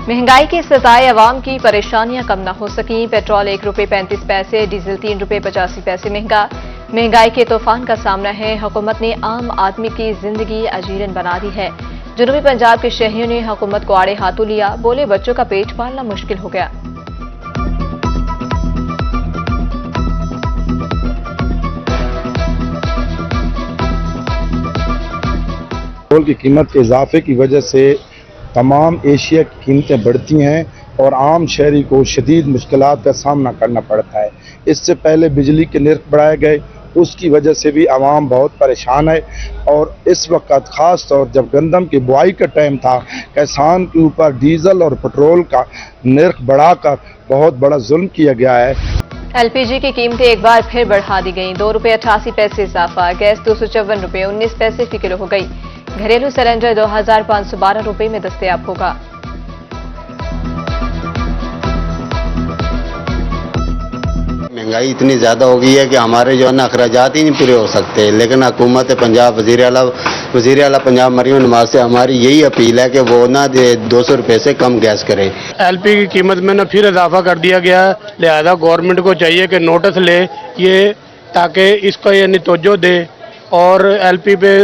महंगाई के सताए अवाम की परेशानियां कम न हो सकी। पेट्रोल 1 रुपये 35 पैसे, डीजल 3 रुपये 85 पैसे महंगा। महंगाई के तूफान का सामना है। हुकूमत ने आम आदमी की जिंदगी अजीरन बना दी है। जनूबी पंजाब के शहरियों ने हुकूमत को आड़े हाथों लिया। बोले बच्चों का पेट पालना मुश्किल हो गया। पेट्रोल की कीमत के इजाफे की वजह से तमाम एशिया की कीमतें बढ़ती हैं और आम शहरी को शदीद मुश्किलात का सामना करना पड़ता है। इससे पहले बिजली के नर्ख बढ़ाए गए, उसकी वजह से भी आवाम बहुत परेशान है। और इस वक्त ख़ास तौर जब गंदम की बुआई का टाइम था, किसान के ऊपर डीजल और पेट्रोल का नर्ख बढ़ाकर बहुत बड़ा जुल्म किया गया है। एलपीजी की कीमतें एक बार फिर बढ़ा दी गई। 2 रुपये 88 पैसे इजाफा, गैस 254 रुपये 19 पैसे फी किलो हो गई। घरेलू सिलेंडर 2512 रुपये में दस्तयाब होगा। महंगाई इतनी ज़्यादा हो गई है कि हमारे जो है ना अखराजात ही नहीं पूरे हो सकते। लेकिन हुकूमत पंजाब वज़ीर आला पंजाब मरीम नवाज से हमारी यही अपील है कि वो ना 200 रुपये से कम गैस करे। एलपी की कीमत में ना फिर इजाफा कर दिया गया, लिहाजा गवर्नमेंट को चाहिए कि नोटिस ले ये, ताकि इसका यानी तवज्जो दे और एलपी पे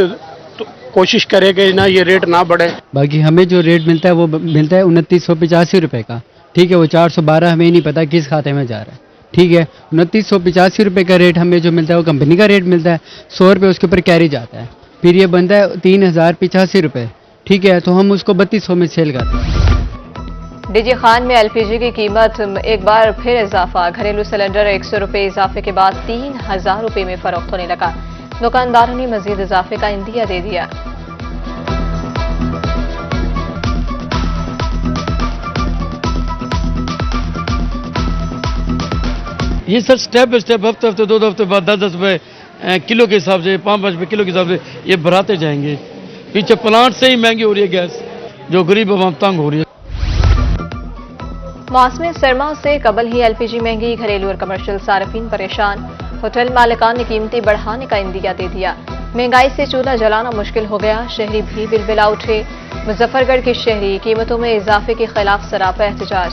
कोशिश करे कि ना ये रेट ना बढ़े। बाकी हमें जो रेट मिलता है वो मिलता है 2985 रुपये का। ठीक है, वो 412 हमें नहीं पता किस खाते में जा रहा है। ठीक है, 2985 रुपये का रेट हमें जो मिलता है वो कंपनी का रेट मिलता है। 100 रुपये उसके ऊपर कैरी जाता है, फिर ये बनता है 3085 रुपये। ठीक है, तो हम उसको 3200 में सेल करते हैं। डीजी खान में एलपीजी की कीमत एक बार फिर इजाफा। घरेलू सिलेंडर 100 रुपये इजाफे के बाद 3000 रुपये में फरोख्त होने लगा। दुकानदारों ने मजीद इजाफे का इंदिया दे दिया। ये सर स्टेप बाई स्टेप हफ्ते हफ्ते 2 हफ्ते बाद 10 रुपये किलो के हिसाब से 5 रुपये किलो के हिसाब से ये बढ़ाते जाएंगे। पीछे प्लांट से ही महंगी हो रही है गैस, जो गरीब आवाम तंग हो रही है। मौसम सरमा से कबल ही एलपीजी महंगी, घरेलू और कमर्शियल सार्फिन परेशान। होटल मालिकान ने कीमतें बढ़ाने का इंदिया दे दिया। महंगाई से चूल्हा जलाना मुश्किल हो गया। शहरी भी बिलबिला उठे। मुजफ्फरगढ़ के शहरी कीमतों में इजाफे के खिलाफ सरापा एहतजाज।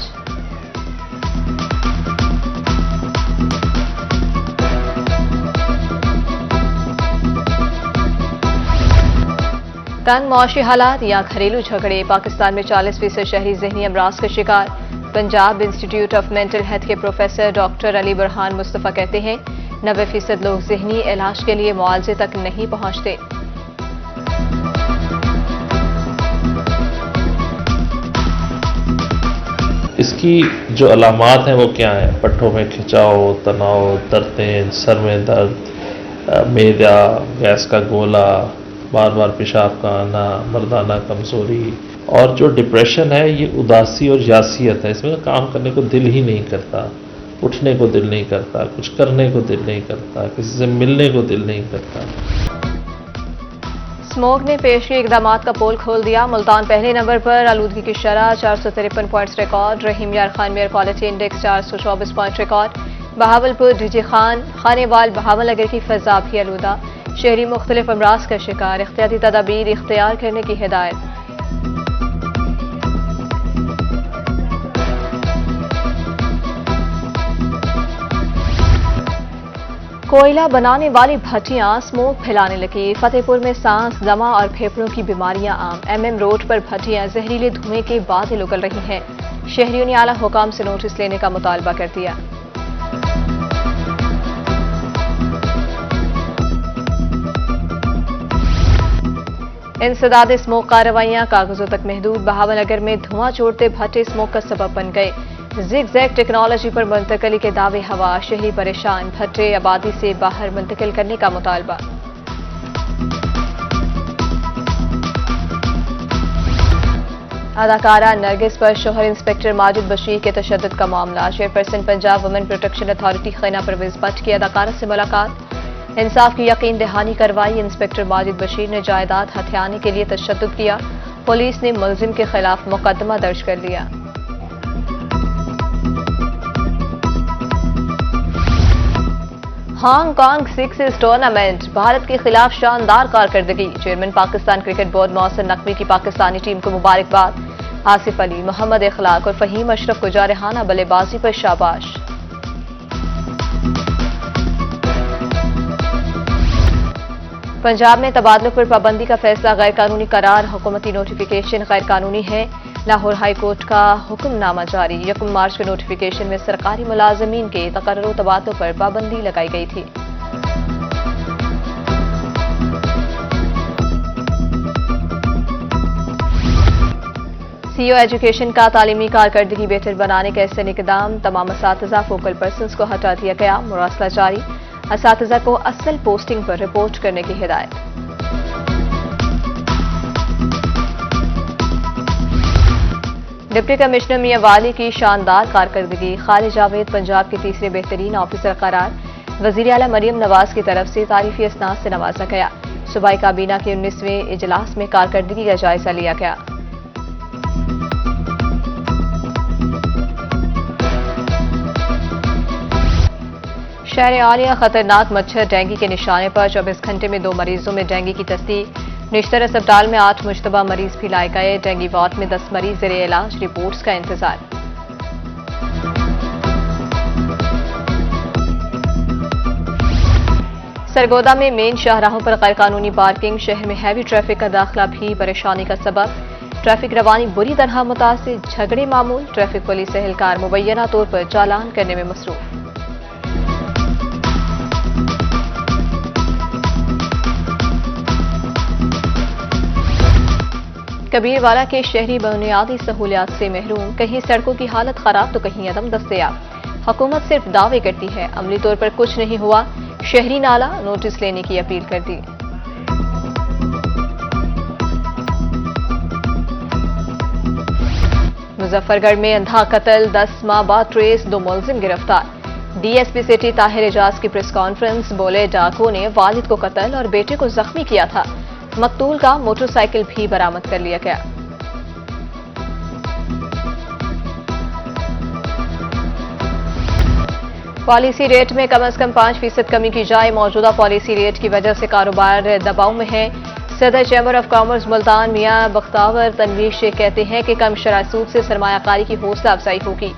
तंग मौशी हालात या घरेलू झगड़े। पाकिस्तान में 40% शहरी ज़हनी अमराज का शिकार। Punjab institute of mental health के प्रोफेसर डॉक्टर अली बुरहान मुस्तफ़ा कहते हैं 90% लोग ज़हनी इलाज के लिए मुआवजे तक नहीं पहुंचते। इसकी जो अलामात हैं वो क्या हैं? पट्ठों में खिंचाव, तनाव, दर्दें, सर में दर्द, मेदा, गैस का गोला, बार बार पेशाब का आना, मर्दाना कमज़ोरी। और जो डिप्रेशन है ये उदासी और यासियत है। इसमें काम करने को दिल ही नहीं करता, उठने को दिल नहीं करता, कुछ करने को दिल नहीं करता, किसी से मिलने को दिल नहीं करता। स्मोक ने पेश किए इकदामात का पोल खोल दिया। मुल्तान पहले नंबर पर, आलूदगी की शरह 453 पॉइंट्स रिकॉर्ड। रहीम यार खान में air quality index 424 point record. Bahawalpur, DG Khan, Khanewal, Bahawalnagar की फजा भी आलूदा। शहरी मुख्तलिफ अमराज का शिकार। एहतियाती तदाबीर इख्तियार करने की हिदायत। कोयला बनाने वाली भट्टियां स्मोक फैलाने लगी। फतेहपुर में सांस, दमा और फेफड़ों की बीमारियां आम। MM रोड पर भट्टियां जहरीले धुएं के बादल उगल रही हैं। शहरियों ने आला हुकाम से नोटिस लेने का मुतालबा कर दिया। इंसदाद स्मोक कार्रवाइयां कागजों तक महदूद। बहावलनगर में धुआं छोड़ते भट्टे स्मोक का सबब बन गए। जिग-जैग टेक्नोलॉजी पर मुंतकली के दावे हवा। शहरी परेशान। भट्टे आबादी से बाहर मुंतकिल करने का मुतालबा। अदाकारा नरगिस पर शोहर इंस्पेक्टर माजिद बशीर के तशद्दुद का मामला। Chairperson Punjab women protection authority खैना परवेज भट्ट की अदाकारा से मुलाकात। इंसाफ की यकीन दहानी करवाई। इंस्पेक्टर माजिद बशीर ने जायदाद हथियाने के लिए तशद्दुद किया। पुलिस ने मुलजिम के खिलाफ मुकदमा दर्ज कर लिया। हांगकांग 6 टूर्नामेंट, भारत के खिलाफ शानदार कारकर्दगी। Chairman Pakistan cricket board Mohsin Naqvi की पाकिस्तानी टीम को मुबारकबाद। आसिफ अली, मोहम्मद इखलाक और फहीम अशरफ को जारहाना बल्लेबाजी पर शाबाश। पंजाब में तबादलों पर पाबंदी का फैसला गैर कानूनी करार, हुकूमती नोटिफिकेशन गैर कानूनी है। लाहौर हाई कोर्ट का हुक्मनामा जारी। 1 मार्च के नोटिफिकेशन में सरकारी मुलाजमीन के तकर्रुर तबादलों पर पाबंदी लगाई गई थी। सीईओ एजुकेशन का तालीमी कारकर्दगी बेहतर बनाने का ऐसे इकदाम, तमाम असातिज़ा फोकल पर्सन्स को हटा दिया गया। मुरासला जारी, असातिज़ा को असल पोस्टिंग पर रिपोर्ट करने की हिदायत। डिप्टी कमिश्नर मियां वाली की शानदार कारकर्दगी, खालिद जावेद पंजाब के तीसरे बेहतरीन ऑफिसर करार। वज़ीर आला मरियम नवाज की तरफ से तारीफी असनाद से नवाजा गया। सूबाई काबीना के 19वें इजलास में कारकर्दगी का जायजा लिया गया। शहर आलिया खतरनाक मच्छर डेंगू के निशाने पर, 24 घंटे में 2 मरीजों में डेंगू की तस्दीक। निश्तर अस्पताल में 8 मुश्तबा मरीज भी लाए गए। डेंगू वार्ड में 10 मरीज ज़ेरे इलाज, रिपोर्ट्स का इंतजार। सरगोदा में मेन शाहराहों पर गैर कानूनी पार्किंग, शहर में हैवी ट्रैफिक का दाखिला भी परेशानी का सबब। ट्रैफिक रवानी बुरी तरह मुतासिर, झगड़े मामूल। ट्रैफिक पुलिस एहलकार मुबैना तौर पर चालान करने में मसरूफ। कबीरवाला के शहरी बुनियादी सहूलियात से महरूम, कहीं सड़कों की हालत खराब तो कहीं अदम दस्तयाब। हुकूमत सिर्फ दावे करती है, अमली तौर पर कुछ नहीं हुआ। शहरी नाला नोटिस लेने की अपील कर दी। मुजफ्फरगढ़ में अंधा कत्ल, 10 माह बाद ट्रेस, 2 मुलजिम गिरफ्तार। डीएसपी सिटी ताहिर एजाज की प्रेस कॉन्फ्रेंस, बोले डाकुओं ने वालिद को कत्ल और बेटे को जख्मी किया था। मकतूल का मोटरसाइकिल भी बरामद कर लिया गया। पॉलिसी रेट में कम से कम 5% कमी की जाए। मौजूदा पॉलिसी रेट की वजह से कारोबार दबाव में है। सदर चैम्बर ऑफ कॉमर्स मुल्तान मियां बख्तावर तनवीर शेख कहते हैं कि कम शरह सूद से सरमायाकारी की हौसला अफजाई होगी।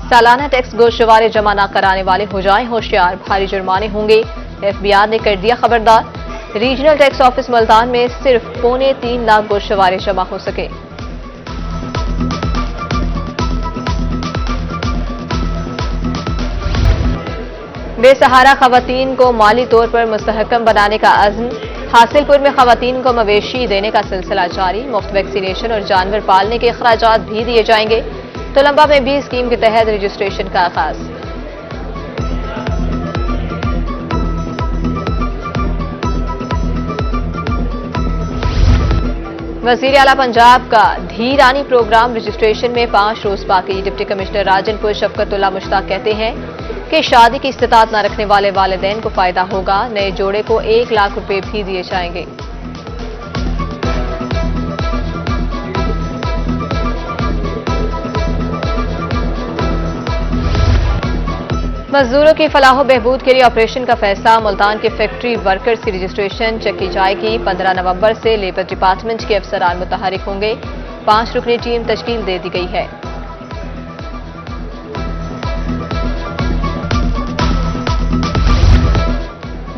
सालाना टैक्स गोशवारे जमा न कराने वाले हो जाएं होशियार, भारी जुर्माने होंगे। एफबीआर ने कर दिया खबरदार। रीजनल टैक्स ऑफिस मुल्तान में सिर्फ 3.25 लाख गोशवारे जमा हो सके। बेसहारा खवातीन को माली तौर पर मुस्तहकम बनाने का अज़्म। हासिलपुर में खवातीन को मवेशी देने का सिलसिला जारी। मुफ्त वैक्सीनेशन और जानवर पालने के अखराजात भी दिए जाएंगे। तलंबा में भी स्कीम के तहत रजिस्ट्रेशन का आगाज। वज़ीर आला पंजाब का धीरानी प्रोग्राम, रजिस्ट्रेशन में 5 रोज बाकी। डिप्टी कमिश्नर राजनपुर शफकतुल्ला मुश्ताक कहते हैं कि शादी की इस्तिताअत न रखने वाले वालिदैन को फायदा होगा। नए जोड़े को 1 लाख रुपए भी दिए जाएंगे। मजदूरों की फलाह बहबूद के लिए ऑपरेशन का फैसला। मुल्तान के फैक्ट्री वर्कर्स की रजिस्ट्रेशन चेक की जाएगी। 15 नवंबर से लेबर डिपार्टमेंट के अफसरान मुतहरिक होंगे। 5 रुकनी टीम तश्कील दे दी गई है।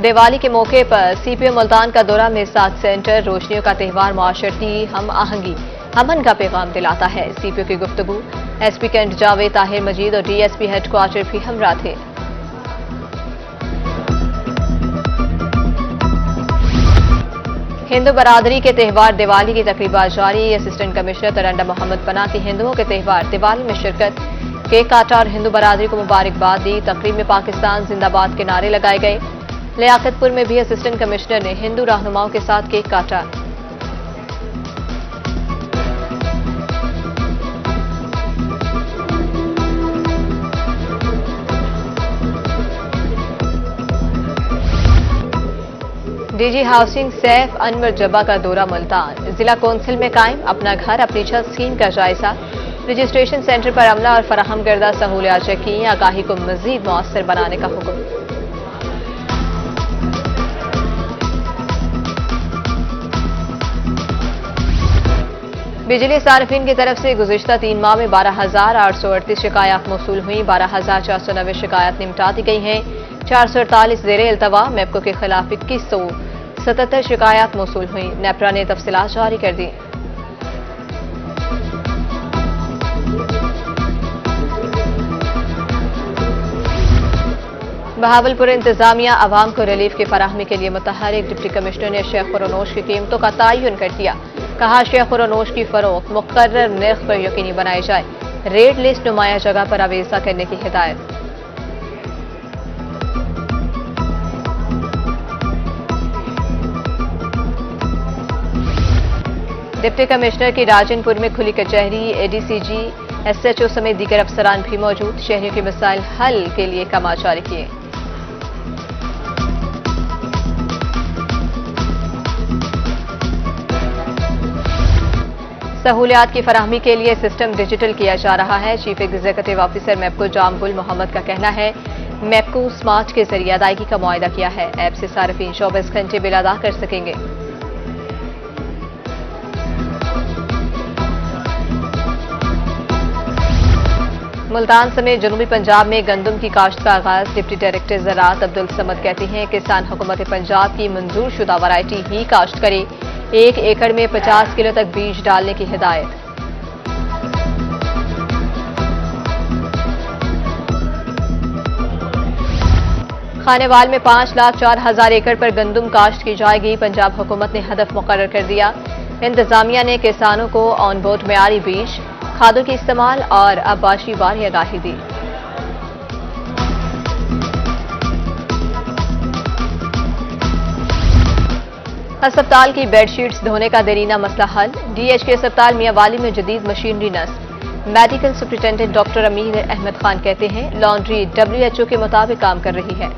दिवाली के मौके पर सीपीओ मुल्तान का दौरा मिसाक सेंटर। रोशनियों का त्यौहार माशरती हम आहंगी अमन का पैगाम दिलाता है। सीपीओ की गुफ्तगू। एसपी कैंट जावेद ताहिर मजीद और डीएसपी हेडक्वार्टर भी हमरा थे। हिंदू बरादरी के त्यौहार दिवाली की तकरीबात जारी। असिस्टेंट कमिश्नर तरंडा मोहम्मद पना की हिंदुओं के त्यौहार दिवाली में शिरकत। केक काटा और हिंदू बरादरी को मुबारकबाद दी। तकरीब में पाकिस्तान जिंदाबाद के नारे लगाए गए। लियाकतपुर में भी असिस्टेंट कमिश्नर ने हिंदू रहनुमाओं के साथ केक काटा। डीजी हाउसिंग सैफ अनवर जब्बा का दौरा मुल्तान। जिला कौंसिल में कायम अपना घर अपनी छत स्कीम का जायजा। रजिस्ट्रेशन सेंटर पर अमला और फराहम करदा सहूलियात की आगाही को मजीद मौसर बनाने का हुक्म। बिजली सार्फिन की तरफ से गुज़िश्ता 3 माह में 12,838 शिकायत मौसूल हुई। 12,490 शिकायत निपटा दी गई हैं। 448 ज़ेरे इल्तवा। मेपको के खिलाफ 2177 शिकायत मौसूल हुई। नेपरा ने तफसीलात जारी कर दी। बहावलपुर इंतजामिया आवाम को रिलीफ की फराहमी के लिए मुतहरिक। डिप्टी कमिश्नर ने शेख खुरोनोश की कीमतों का तयन कर दिया। कहा, शेख खुरोनोश की फरोख्त मुकर्रर नर्ख पर यकीनी बनाई जाए। रेट लिस्ट नुमाया जगह पर अवेजा करने की हिदायत। डिप्टी कमिश्नर की राजनपुर में खुली कचहरी। एडीसीजी, एसएचओ समेत दीगर अफसरान भी मौजूद। शहरियों के मसाइल हल के लिए काम जारी किए। सहूलियात की फराहमी के लिए सिस्टम डिजिटल किया जा रहा है। चीफ एग्जीक्यूटिव ऑफिसर मेपको जामगुल मोहम्मद का कहना है, मेपको स्मार्ट के जरिए अदायगी का मुआहदा किया है। ऐप से सार्फिन 24 घंटे बिल अदा कर सकेंगे। मुल्तान समेत जनूबी पंजाब में गंदम की काश्त का आगाज। डिप्टी डायरेक्टर ज़राअत अब्दुल समद कहते हैं, किसान हुकूमत पंजाब की मंजूर शुदा वैरायटी ही काश्त करे। 1 एकड़ में 50 किलो तक बीज डालने की हिदायत। खानेवाल में 5,04,000 एकड़ पर गंदम काश्त की जाएगी। पंजाब हुकूमत ने हदफ मुकर्रर कर दिया। इंतजामिया ने किसानों को ऑन बोर्ड मेयारी बीज, खादों के इस्तेमाल और आबाशी वारी आगाही दी। अस्पताल की बेडशीट्स धोने का देरीना मसला हल। डीएचके अस्पताल मियांवाली में जदीद मशीनरी नस्ब। मेडिकल सुपरिटेंडेंट डॉक्टर अमीर अहमद खान कहते हैं, लॉन्ड्री WHO के मुताबिक काम कर रही है।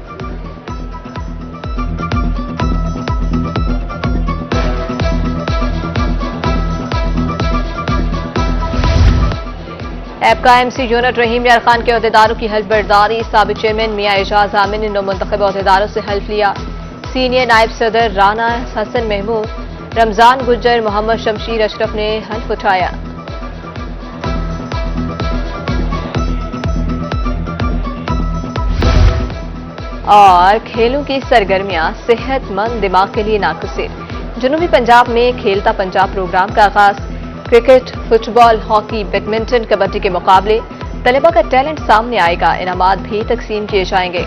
ऐप का MC यूनिट रहीम यार खान के अहदेदारों की हल्फ बर्दारी। साबिक चेयरमैन मियां एजाज आमिर ने नौमुंतखब अहदेदारों से हल्फ लिया। सीनियर नायब सदर राना हसन महमूद, रमजान गुज्जर, मोहम्मद शमशीर अशरफ ने हल्फ उठाया। और खेलों की सरगर्मियां सेहतमंद दिमाग के लिए नाकुसिर। जनूबी पंजाब में खेलता पंजाब प्रोग्राम का आगाज। Cricket, football, hockey, badminton, kabaddi के मुकाबले। तलबा का टैलेंट सामने आएगा। इनामात भी तकसीम किए जाएंगे।